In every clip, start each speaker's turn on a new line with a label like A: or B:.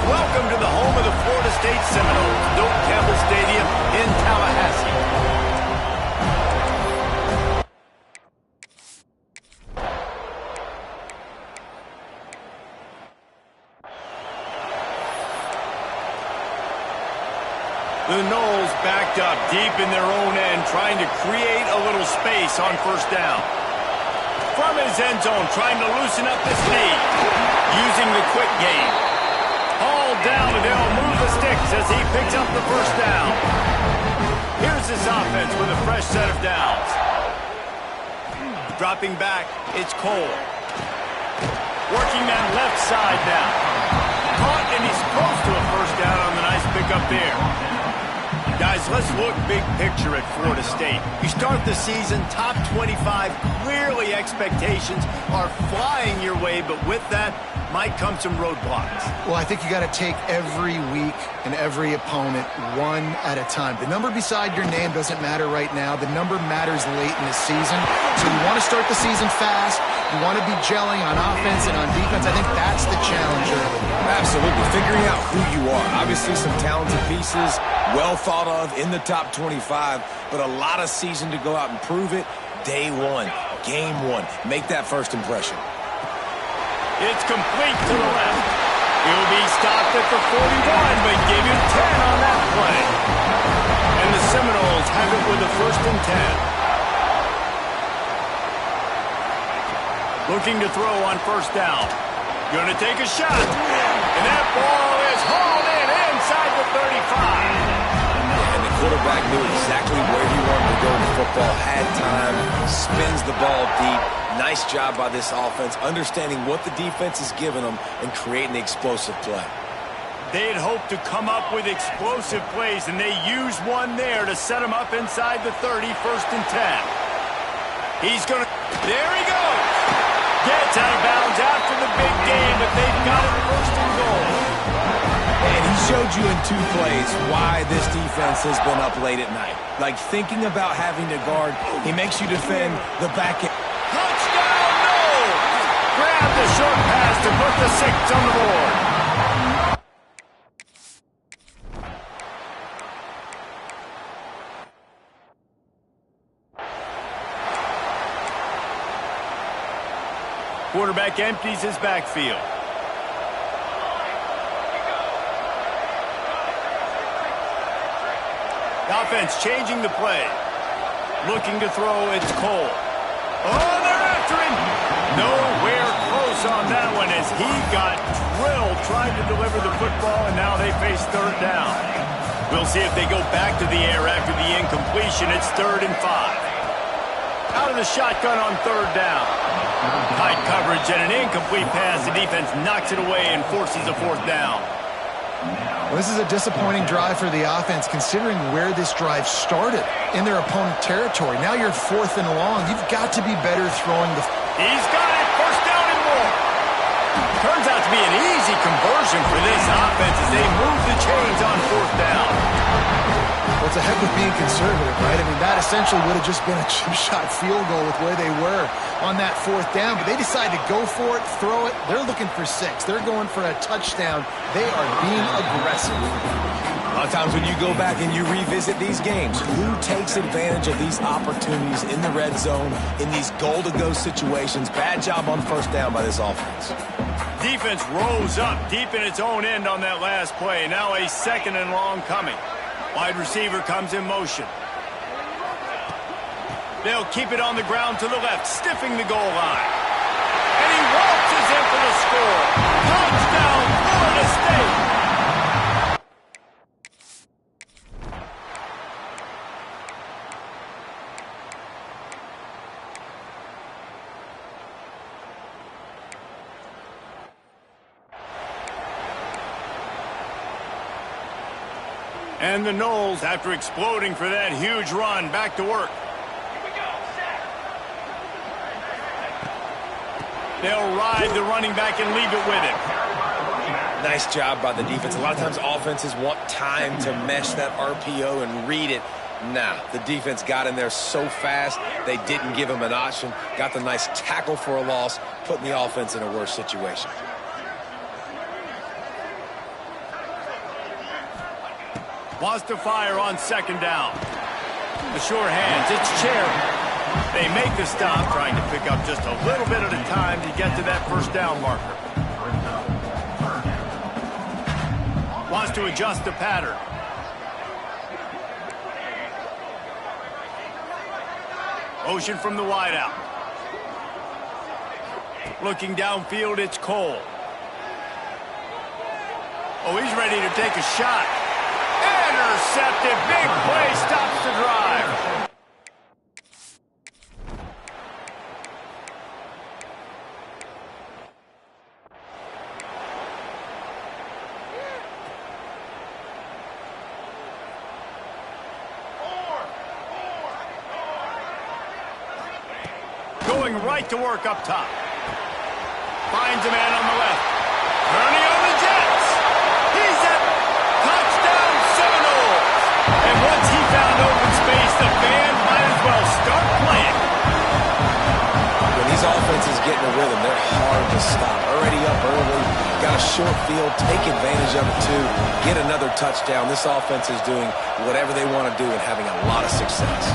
A: Welcome to the home of the Florida State Seminoles, Doak Campbell Stadium in Tallahassee. The Noles backed up deep in their own end, trying to create a little space on first down. From his end zone, trying to loosen up this knee, using the quick game. Hauled down, and they'll move the sticks as he picks up the first down. Here's this offense with a fresh set of downs. Dropping back, it's Cole. Working that left side now. Caught, and he's close to a first down on the nice pickup there. Guys, let's look big picture at Florida State. You start the season top 25. Clearly expectations are flying your way, but with that might come some roadblocks.
B: Well, I think you got to take every week and every opponent one at a time. The number beside your name doesn't matter right now. The number matters late in the season. So you want to start the season fast. You want to be gelling on offense and on defense. I think that's the challenge early.
C: Absolutely. Figuring out who you are. Obviously some talented pieces, well thought of in the top 25, but a lot of season to go out and prove it. Day one, game one. Make that first impression.
A: It's complete to the left. He'll be stopped at the 41, but give him 10 on that play. And the Seminoles have it with a 1st and 10. Looking to throw on first down. Going to take a shot. And that ball is hauled in inside the 35.
C: And the quarterback knew exactly where he wanted to go with the football. Had time, spins the ball deep. Nice job by this offense, understanding what the defense is giving them and creating the explosive play.
A: They had hoped to come up with explosive plays, and they used one there to set them up inside the 30, 1st and 10. He's going to... There he goes! Gets out of bounds after the big game, but they've got it 1st and goal.
C: And he showed you in 2 plays why this defense has been up late at night. Like thinking about having to guard, he makes you defend the back end.
A: Touchdown, Noles! Grab the short pass to put the 6 on the board. Quarterback empties his backfield. The offense changing the play. Looking to throw, it's Cole. Oh, they're after him! Nowhere close on that one as he got drilled trying to deliver the football, and now they face 3rd down. We'll see if they go back to the air after the incompletion. It's 3rd and 5. Out of the shotgun on 3rd down. Tight coverage and an incomplete pass. The defense knocks it away and forces a 4th down.
B: Well, this is a disappointing drive for the offense, considering where this drive started in their opponent territory. Now you're 4th and long. You've got to be better throwing the...
A: He's got it. 1st down and more. Turns out to be an easy conversion for this offense as they move the chains on 4th down.
B: Well, it's a heck of being conservative, right? I mean, that essentially would have just been a chip shot field goal with where they were on that 4th down, but they decided to go for it, throw it. They're looking for 6. They're going for a touchdown. They are being aggressive.
C: A lot of times when you go back and you revisit these games, who takes advantage of these opportunities in the red zone, in these goal-to-go situations? Bad job on 1st down by this offense.
A: Defense rose up deep in its own end on that last play. Now a 2nd and long coming. Wide receiver comes in motion. They'll keep it on the ground to the left, stiffing the goal line. And he waltzes in for the score. Touchdown, Florida State! And the Noles, after exploding for that huge run, back to work. They'll ride the running back and leave it with him.
C: Nice job by the defense. A lot of times offenses want time to mesh that RPO and read it. Nah, the defense got in there so fast, they didn't give him an option. Got the nice tackle for a loss, putting the offense in a worse situation.
A: Wants to fire on second down. The sure hands, it's Cherry. They make the stop, trying to pick up just a little bit at a time to get to that first down marker. Wants to adjust the pattern. Motion from the wideout. Looking downfield, it's Cole. Oh, he's ready to take a shot. Intercepted. Big play stops the drive. Going right to work up top. Finds a man on the left. Turning on the Jets. He's at touchdown Seminoles. And once he found open space, the band might as well start playing.
C: When these offenses get in a rhythm, they're hard to stop. Already up early, got a short field, take advantage of it too, get another touchdown. This offense is doing whatever they want to do and having a lot of success.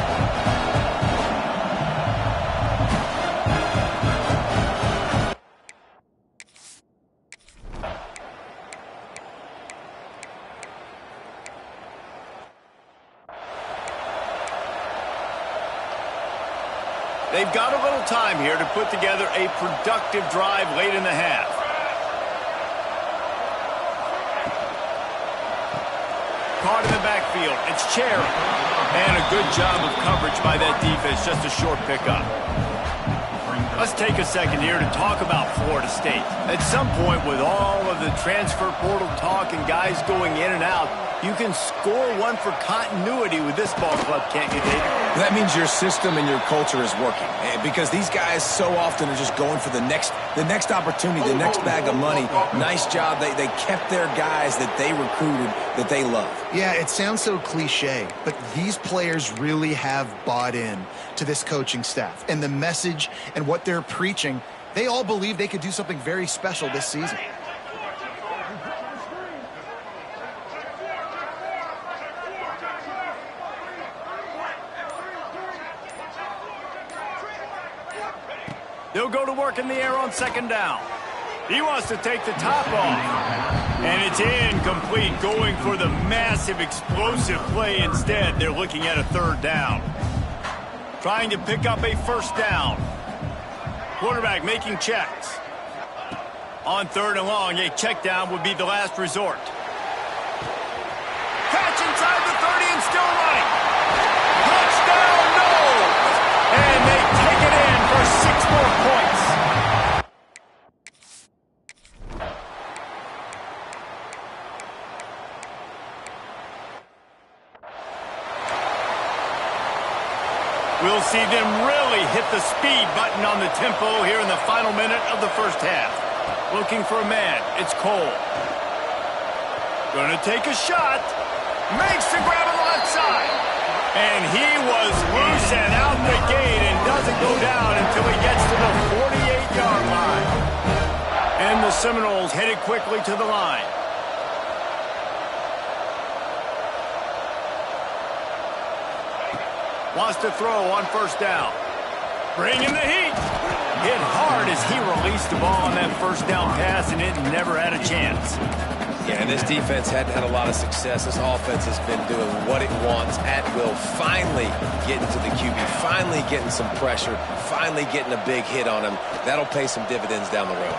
A: They've got a little time here to put together a productive drive late in the half. Caught in the backfield. It's Cherry. And a good job of coverage by that defense. Just a short pickup. Let's take a second here to talk about Florida State. At some point, with all of the transfer portal talk and guys going in and out, you can score one for continuity with this ball club, can't you, David?
C: That means your system and your culture is working. Because these guys so often are just going for the next opportunity, the next bag of money. Nice job. They kept their guys that they recruited, that they love.
B: Yeah, it sounds so cliche, but these players really have bought in to this coaching staff. And the message and what they're preaching, they all believe they could do something very special this season.
A: They'll go to work in the air on second down. He wants to take the top off. And it's incomplete, going for the massive explosive play instead. They're looking at a third down. Trying to pick up a first down. Quarterback making checks. On third and long, a check down would be the last resort. Catch inside the 30 and still running. Touchdown, no! And they take it in for 6 more points. We'll see them really hit the speed button on the tempo here in the final minute of the first half. Looking for a man. It's Cole. Gonna take a shot. Makes the grab on the left side. And he was loose and out the gate and doesn't go down until he gets to the 48-yard line. And the Seminoles headed quickly to the line. Wants to throw on first down. Bringing the heat. Hit hard as he released the ball on that first down pass, and it never had a chance.
C: Yeah, and this defense hadn't had a lot of success. This offense has been doing what it wants at will. Finally getting to the QB. Finally getting some pressure. Finally getting a big hit on him. That'll pay some dividends down the road.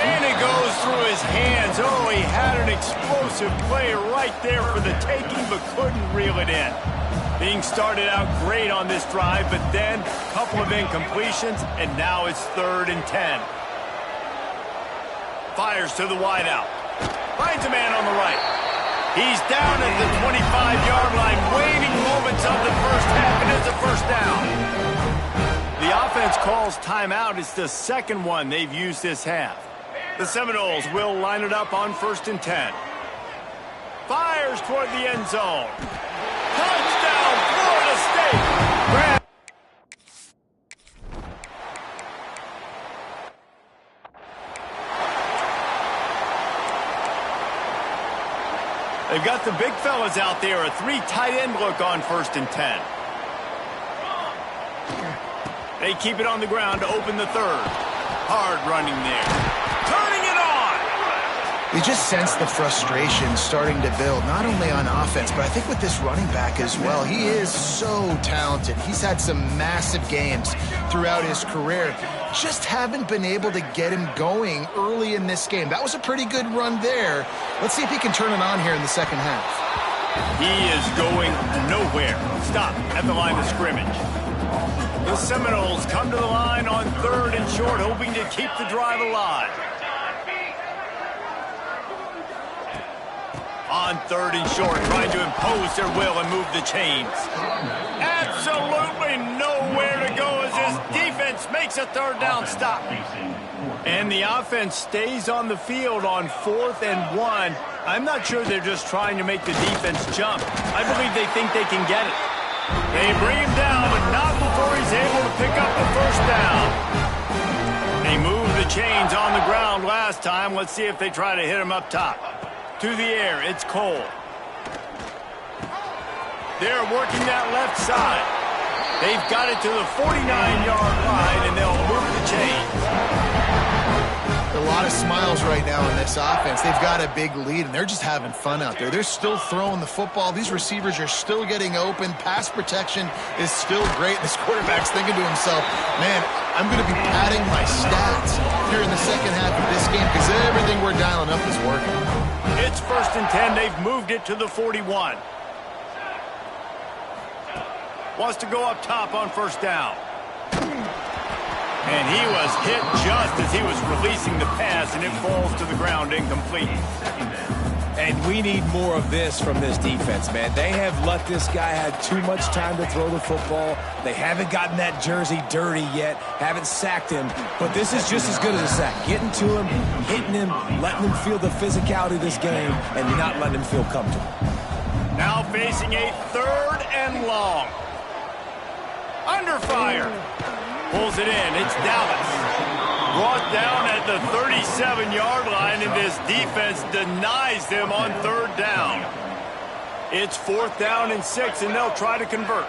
A: And it goes through his hands. Oh, he had an explosive play right there for the taking, but couldn't reel it in. Being started out great on this drive, but then a couple of incompletions, and now it's 3rd and 10. Fires to the wideout. Finds a man on the right. He's down at the 25-yard line, waning moments of the first half, and it's a first down. The offense calls timeout. It's the second one they've used this half. The Seminoles will line it up on 1st and 10. Fires toward the end zone. Touchdown, Florida State. They've got the big fellas out there, a 3 tight end look on 1st and 10. They keep it on the ground to open the 3rd. Hard running there. Turning it on!
B: You just sense the frustration starting to build, not only on offense, but I think with this running back as well. He is so talented. He's had some massive games throughout his career. Just haven't been able to get him going early in this game. That was a pretty good run there. Let's see if he can turn it on here in the second half.
A: He is going nowhere. Stop at the line of scrimmage. The Seminoles come to the line on 3rd and short, hoping to keep the drive alive. On 3rd and short, trying to impose their will and move the chains. Absolutely nowhere to go as this defense makes a 3rd down stop. And the offense stays on the field on 4th and 1. I'm not sure they're just trying to make the defense jump. I believe they think they can get it. They bring him down, but not before he's able to pick up the 1st down. They moved the chains on the ground last time. Let's see if they try to hit him up top. To the air, it's Cole. They're working that left side. They've got it to the 49-yard line, and they'll move the chains.
B: A lot of smiles right now in this offense. They've got a big lead, and they're just having fun out there. They're still throwing the football. These receivers are still getting open. Pass protection is still great. This quarterback's thinking to himself, man, I'm going to be padding my stats here in the second half of this game because everything we're dialing up is working.
A: It's 1st and 10. They've moved it to the 41. Wants to go up top on 1st down. And he was hit just as he was releasing the pass, and it falls to the ground incomplete.
C: And we need more of this from this defense, man. They have let this guy have too much time to throw the football. They haven't gotten that jersey dirty yet, haven't sacked him. But this is just as good as a sack. Getting to him, hitting him, letting him feel the physicality of this game, and not letting him feel comfortable.
A: Now facing a 3rd and long. Under fire. Pulls it in. It's Dallas. Brought down at the 37-yard line, and this defense denies them on 3rd down. It's 4th down and 6, and they'll try to convert.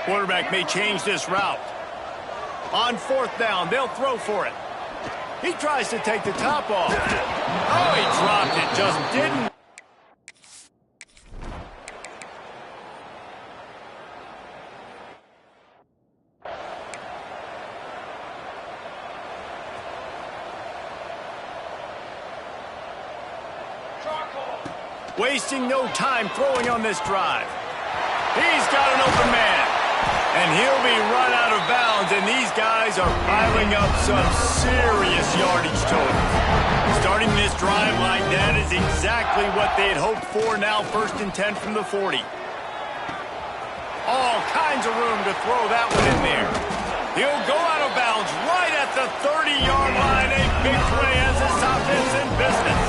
A: Quarterback may change this route. On 4th down, they'll throw for it. He tries to take the top off. Oh, he dropped it. Just didn't. Wasting no time throwing on this drive. He's got an open man. And he'll be run out of bounds, and these guys are piling up some serious yardage total. Starting this drive like that is exactly what they had hoped for. Now 1st and 10 from the 40. All kinds of room to throw that one in there. He'll go out of bounds right at the 30-yard line. A big play as this offense in business.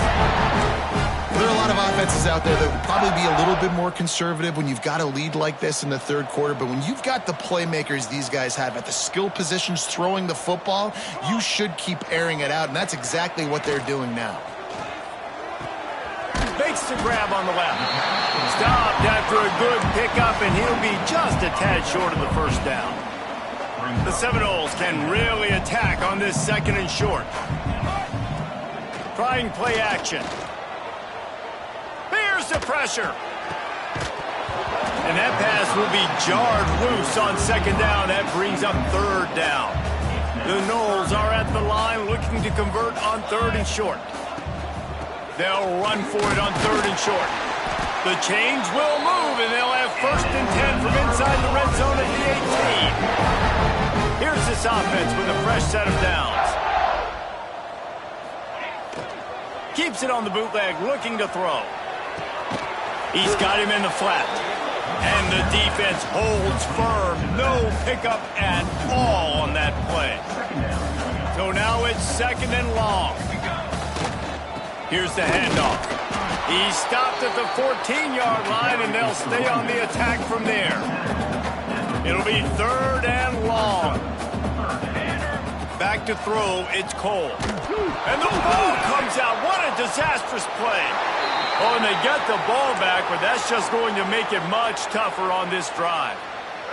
B: There are a lot of offenses out there that would probably be a little bit more conservative when you've got a lead like this in the 3rd quarter. But when you've got the playmakers these guys have at the skill positions throwing the football, you should keep airing it out. And that's exactly what they're doing now.
A: Makes the grab on the left. Stopped after a good pickup, and he'll be just a tad short of the 1st down. The Seminoles can really attack on this 2nd and short. Trying play action. Here's the pressure. And that pass will be jarred loose on 2nd down. That brings up 3rd down. The Noles are at the line looking to convert on 3rd and short. They'll run for it on 3rd and short. The chains will move, and they'll have 1st and 10 from inside the red zone at the 18. Here's this offense with a fresh set of downs. Keeps it on the bootleg, looking to throw. He's got him in the flat. And the defense holds firm. No pickup at all on that play. So now it's 2nd and long. Here's the handoff. He stopped at the 14-yard line, and they'll stay on the attack from there. It'll be 3rd and long. Back to throw, it's Cole. And the ball comes out. What a disastrous play. Oh, and they get the ball back, but that's just going to make it much tougher on this drive.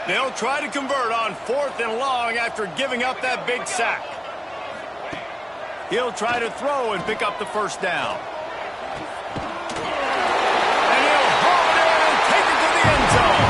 A: They'll try to convert on 4th and long after giving up that big sack. He'll try to throw and pick up the first down. And he'll haul it in and take it to the end zone.